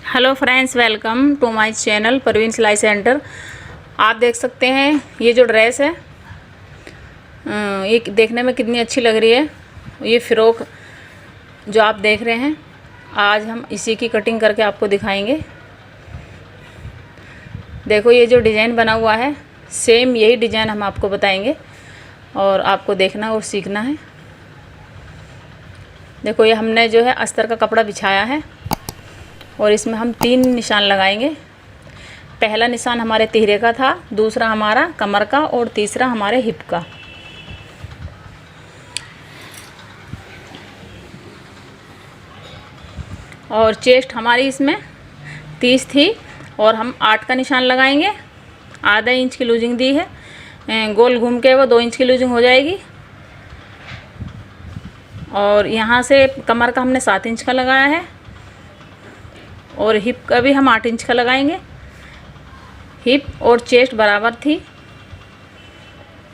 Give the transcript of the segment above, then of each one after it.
Hello friends, welcome to my channel Parveen Silai centre. आप देख सकते हैं ये जो ड्रेस है ये देखने में कितनी अच्छी लग रही है। ये फ़्रॉक जो आप देख रहे हैं, आज हम इसी की कटिंग करके आपको दिखाएंगे। देखो ये जो डिज़ाइन बना हुआ है, सेम यही डिज़ाइन हम आपको बताएंगे और आपको देखना और सीखना है। देखो ये हमने जो है अस्तर का कपड़ा बिछाया है और इसमें हम 3 निशान लगाएंगे। पहला निशान हमारे तिहरे का था, दूसरा हमारा कमर का और तीसरा हमारे हिप का। और चेस्ट हमारी इसमें 30 थी और हम 8 का निशान लगाएंगे। आधा इंच की लूजिंग दी है, गोल घूम के वो 2 इंच की लूजिंग हो जाएगी। और यहाँ से कमर का हमने 7 इंच का लगाया है और हिप का भी हम 8 इंच का लगाएंगे। हिप और चेस्ट बराबर थी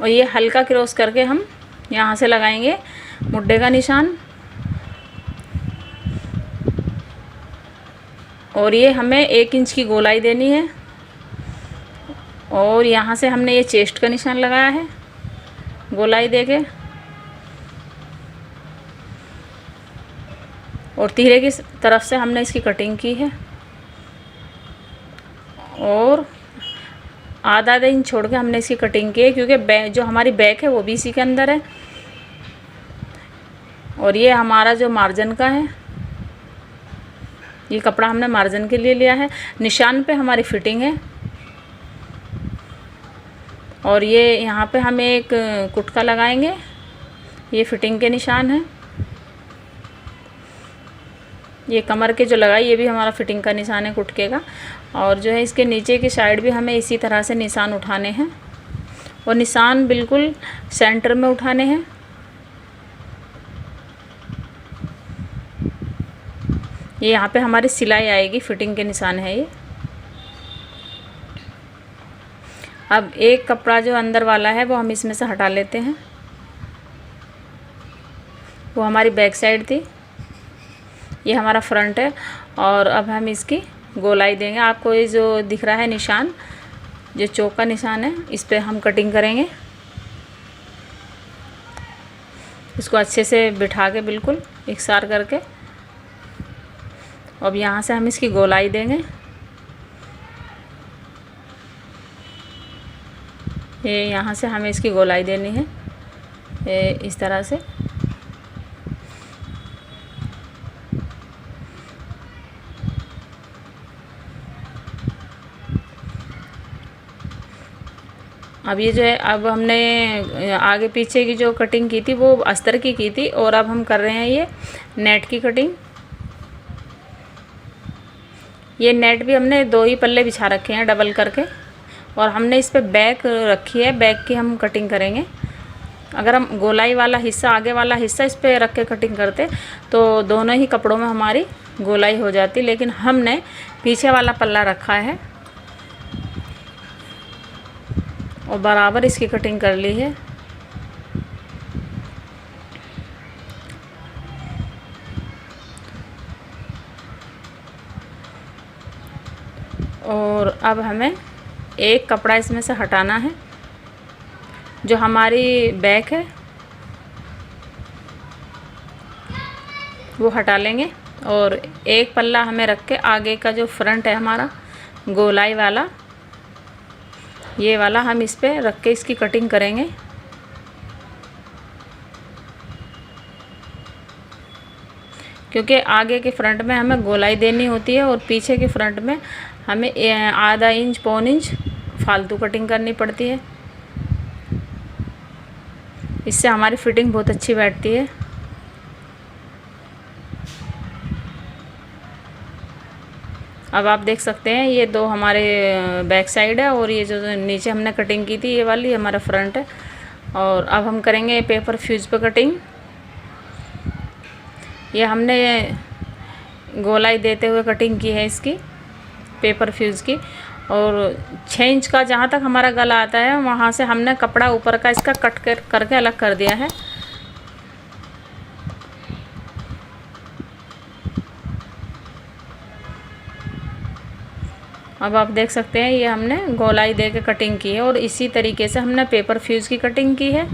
और ये हल्का क्रॉस करके हम यहाँ से लगाएंगे मुड्ढे का निशान। और ये हमें 1 इंच की गोलाई देनी है और यहाँ से हमने ये चेस्ट का निशान लगाया है गोलाई देके और तिहरे की तरफ से हमने इसकी कटिंग की है और आधा इंच छोड़ के हमने इसकी कटिंग की है, क्योंकि जो हमारी बैक है वो भी इसी के अंदर है। और ये हमारा जो मार्जिन का है, ये कपड़ा हमने मार्जिन के लिए लिया है। निशान पे हमारी फिटिंग है और ये यहाँ पे हम एक कुटका लगाएंगे, ये फिटिंग के निशान है। ये कमर के जो लगाई ये भी हमारा फिटिंग का निशान है कुटके का। और जो है इसके नीचे की साइड भी हमें इसी तरह से निशान उठाने हैं और निशान बिल्कुल सेंटर में उठाने हैं। ये यहाँ पे हमारी सिलाई आएगी, फिटिंग के निशान है ये। अब एक कपड़ा जो अंदर वाला है वो हम इसमें से हटा लेते हैं, वो हमारी बैक साइड थी, ये हमारा फ्रंट है। और अब हम इसकी गोलाई देंगे। आपको ये जो दिख रहा है निशान, जो चौक का निशान है, इस पे हम कटिंग करेंगे। इसको अच्छे से बिठा के बिल्कुल इकसार करके अब यहाँ से हम इसकी गोलाई देंगे। ये यहाँ से हमें इसकी गोलाई देनी है, ये इस तरह से। अब ये जो है, अब हमने आगे पीछे की जो कटिंग की थी वो अस्तर की थी और अब हम कर रहे हैं ये नेट की कटिंग। ये नेट भी हमने 2 ही पल्ले बिछा रखे हैं डबल करके और हमने इस पे बैक रखी है, बैक की हम कटिंग करेंगे। अगर हम गोलाई वाला हिस्सा, आगे वाला हिस्सा इस पे रख के कटिंग करते तो दोनों ही कपड़ों में हमारी गोलाई हो जाती, लेकिन हमने पीछे वाला पल्ला रखा है और बराबर इसकी कटिंग कर ली है। और अब हमें एक कपड़ा इसमें से हटाना है, जो हमारी बैक है वो हटा लेंगे और एक पल्ला हमें रख के आगे का जो फ्रंट है हमारा गोलाई वाला, ये वाला हम इस पे रख के इसकी कटिंग करेंगे। क्योंकि आगे के फ्रंट में हमें गोलाई देनी होती है और पीछे के फ्रंट में हमें आधा इंच पौन इंच फालतू कटिंग करनी पड़ती है। इससे हमारी फिटिंग बहुत अच्छी बैठती है। अब आप देख सकते हैं ये 2 हमारे बैक साइड है और ये जो नीचे हमने कटिंग की थी ये वाली हमारा फ्रंट है। और अब हम करेंगे पेपर फ्यूज पे कटिंग। ये हमने गोलाई देते हुए कटिंग की है इसकी पेपर फ्यूज की। और 6 इंच का जहाँ तक हमारा गला आता है वहाँ से हमने कपड़ा ऊपर का इसका कट करके अलग कर दिया है। अब आप देख सकते हैं ये हमने गोलाई दे के कटिंग की है और इसी तरीके से हमने पेपर फ्यूज़ की कटिंग की है।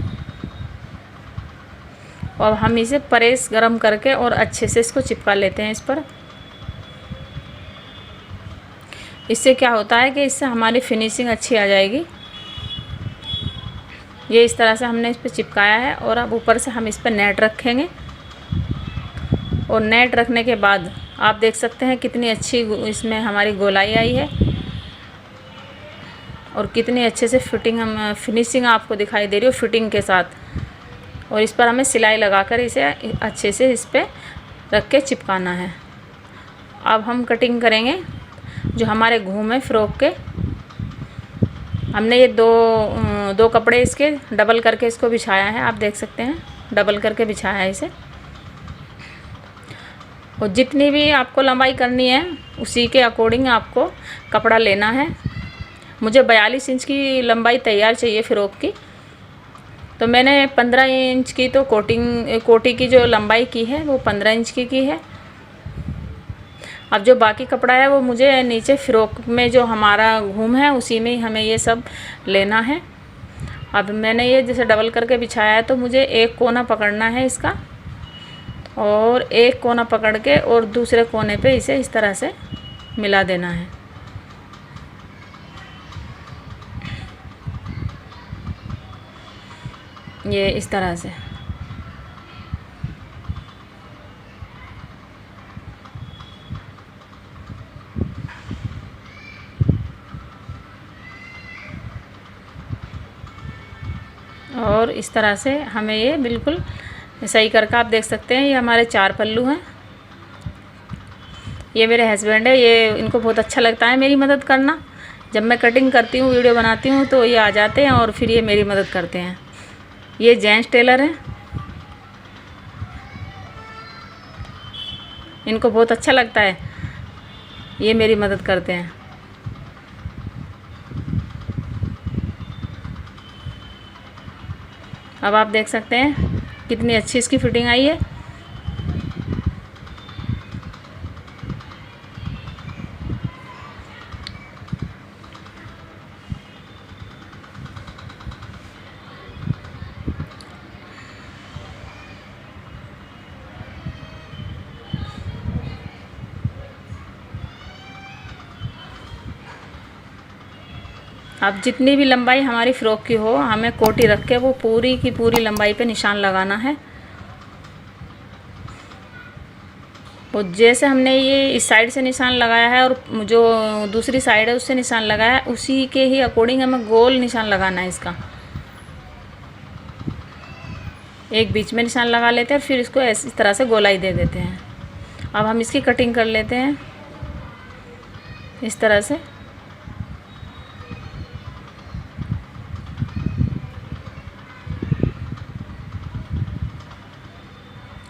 और हम इसे प्रेस गरम करके और अच्छे से इसको चिपका लेते हैं इस पर। इससे क्या होता है कि इससे हमारी फिनिशिंग अच्छी आ जाएगी। ये इस तरह से हमने इस पर चिपकाया है और अब ऊपर से हम इस पर नेट रखेंगे। और नेट रखने के बाद आप देख सकते हैं कितनी अच्छी इसमें हमारी गोलाई आई है और कितनी अच्छे से फिनिशिंग आपको दिखाई दे रही हो फिटिंग के साथ। और इस पर हमें सिलाई लगाकर इसे अच्छे से इस पर रख के चिपकाना है। अब हम कटिंग करेंगे जो हमारे घूम है फ़्रॉक के। हमने ये दो कपड़े इसके डबल करके इसको बिछाया है, आप देख सकते हैं डबल करके बिछाया है इसे। और जितनी भी आपको लंबाई करनी है उसी के अकॉर्डिंग आपको कपड़ा लेना है। मुझे 42 इंच की लंबाई तैयार चाहिए फ़्रॉक की, तो मैंने 15 इंच की तो कोटी की जो लंबाई की है वो 15 इंच की है। अब जो बाकी कपड़ा है वो मुझे नीचे फ़्रॉक में जो हमारा घूम है उसी में ही हमें ये सब लेना है। अब मैंने ये जैसे डबल करके बिछाया है तो मुझे एक कोना पकड़ना है इसका और एक कोना पकड़ के और दूसरे कोने पे इसे इस तरह से मिला देना है। ये इस तरह से। और इस तरह से हमें ये बिल्कुल सही करके आप देख सकते हैं। ये हमारे 4 पल्लू हैं। ये मेरे हस्बैंड है, ये इनको बहुत अच्छा लगता है मेरी मदद करना। जब मैं कटिंग करती हूँ वीडियो बनाती हूँ तो ये आ जाते हैं और फिर ये मेरी मदद करते हैं। ये जेंट्स टेलर हैं, इनको बहुत अच्छा लगता है, ये मेरी मदद करते हैं। अब आप देख सकते हैं कितनी अच्छी इसकी फिटिंग आई है। अब जितनी भी लंबाई हमारी फ़्रॉक की हो हमें कोटी रख के वो पूरी की पूरी लंबाई पे निशान लगाना है। वो जैसे हमने ये इस साइड से निशान लगाया है और जो दूसरी साइड है उससे निशान लगाया है उसी के ही अकॉर्डिंग हमें गोल निशान लगाना है इसका। एक बीच में निशान लगा लेते हैं फिर इसको इस तरह से गोलाई दे देते हैं। अब हम इसकी कटिंग कर लेते हैं इस तरह से।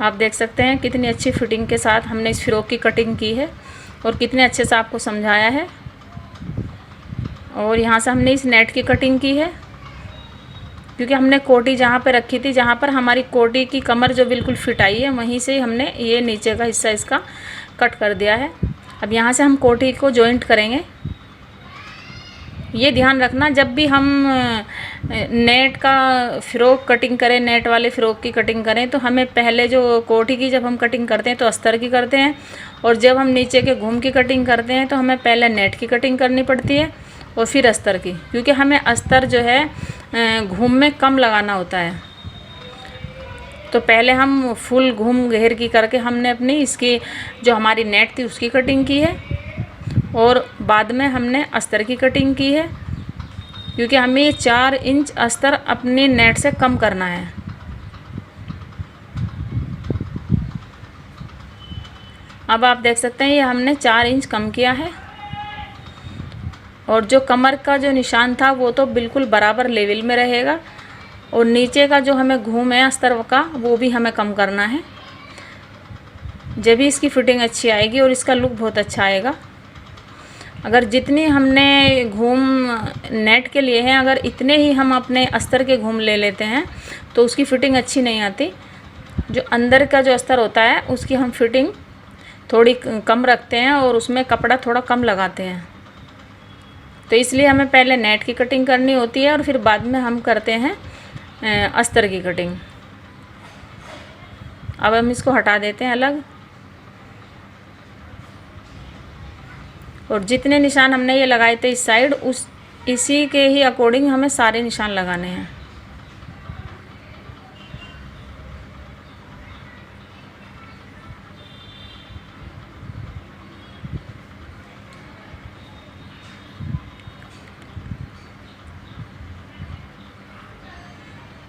आप देख सकते हैं कितनी अच्छी फिटिंग के साथ हमने इस फ़्रॉक की कटिंग की है और कितने अच्छे से आपको समझाया है। और यहाँ से हमने इस नेट की कटिंग की है क्योंकि हमने कोटी जहाँ पे रखी थी, जहाँ पर हमारी कोटी की कमर जो बिल्कुल फिट आई है वहीं से हमने ये नीचे का हिस्सा इसका कट कर दिया है। अब यहाँ से हम कोटी को जॉइंट करेंगे। ये ध्यान रखना जब भी हम नेट का फ़्रॉक कटिंग करें, नेट वाले फ़्रॉक की कटिंग करें तो हमें पहले जो कोटी की जब हम कटिंग करते हैं तो अस्तर की करते हैं और जब हम नीचे के घूम की कटिंग करते हैं तो हमें पहले नेट की कटिंग करनी पड़ती है और फिर अस्तर की, क्योंकि हमें अस्तर जो है घूम में कम लगाना होता है। तो पहले हम फुल घूम घेर की करके हमने अपनी इसकी जो हमारी नेट थी उसकी कटिंग की है और बाद में हमने अस्तर की कटिंग की है, क्योंकि हमें ये 4 इंच अस्तर अपनी नेट से कम करना है। अब आप देख सकते हैं ये हमने 4 इंच कम किया है और जो कमर का जो निशान था वो तो बिल्कुल बराबर लेवल में रहेगा और नीचे का जो हमें घूम है अस्तर का वो भी हमें कम करना है, जब भी इसकी फिटिंग अच्छी आएगी और इसका लुक बहुत अच्छा आएगा। अगर जितनी हमने घूम नेट के लिए हैं अगर इतने ही हम अपने अस्तर के घूम ले लेते हैं तो उसकी फ़िटिंग अच्छी नहीं आती। जो अंदर का जो अस्तर होता है उसकी हम फिटिंग थोड़ी कम रखते हैं और उसमें कपड़ा थोड़ा कम लगाते हैं। तो इसलिए हमें पहले नेट की कटिंग करनी होती है और फिर बाद में हम करते हैं अस्तर की कटिंग। अब हम इसको हटा देते हैं अलग। और जितने निशान हमने ये लगाए थे इस साइड, इसी के ही अकॉर्डिंग हमें सारे निशान लगाने हैं।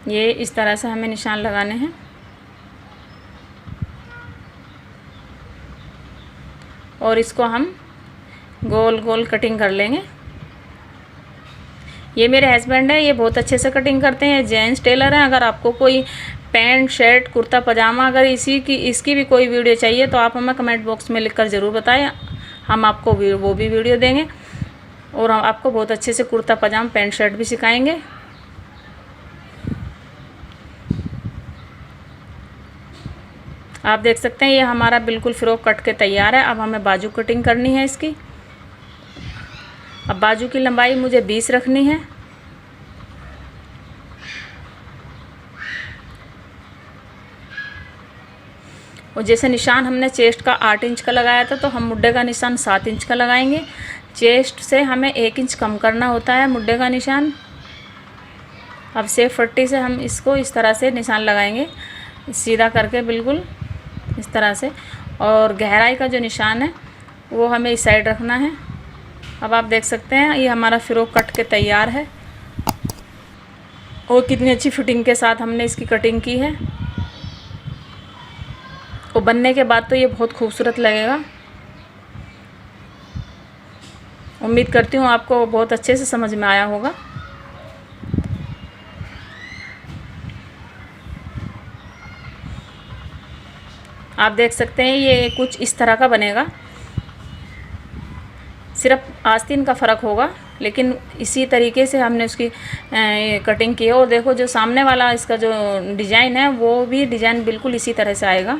ये इस तरह से हमें निशान लगाने हैं। और इसको हम गोल गोल कटिंग कर लेंगे। ये मेरे हस्बैंड हैं, ये बहुत अच्छे से कटिंग करते हैं, जेंट्स टेलर हैं। अगर आपको कोई पैंट शर्ट कुर्ता पजामा अगर इसकी भी कोई वीडियो चाहिए तो आप हमें कमेंट बॉक्स में लिखकर ज़रूर बताएं, हम आपको वो भी वीडियो देंगे। और हम आपको बहुत अच्छे से कुर्ता पजामा पैंट शर्ट भी सिखाएंगे। आप देख सकते हैं ये हमारा बिल्कुल फ्रॉक कट के तैयार है। अब हमें बाजू कटिंग करनी है इसकी। अब बाजू की लंबाई मुझे 20 रखनी है। और जैसे निशान हमने चेस्ट का 8 इंच का लगाया था, तो हम मुड्ढे का निशान 7 इंच का लगाएंगे। चेस्ट से हमें 1 इंच कम करना होता है मुड्ढे का निशान। अब सेफ पट्टी से हम इसको इस तरह से निशान लगाएंगे, सीधा करके बिल्कुल इस तरह से। और गहराई का जो निशान है वो हमें इस साइड रखना है। अब आप देख सकते हैं ये हमारा फ्रॉक कट के तैयार है। और कितनी अच्छी फिटिंग के साथ हमने इसकी कटिंग की है। और बनने के बाद तो ये बहुत खूबसूरत लगेगा। उम्मीद करती हूँ आपको बहुत अच्छे से समझ में आया होगा। आप देख सकते हैं ये कुछ इस तरह का बनेगा। सिर्फ आस्तीन का फ़र्क होगा, लेकिन इसी तरीके से हमने उसकी कटिंग की है। और देखो जो सामने वाला इसका जो डिज़ाइन है वो भी डिज़ाइन बिल्कुल इसी तरह से आएगा।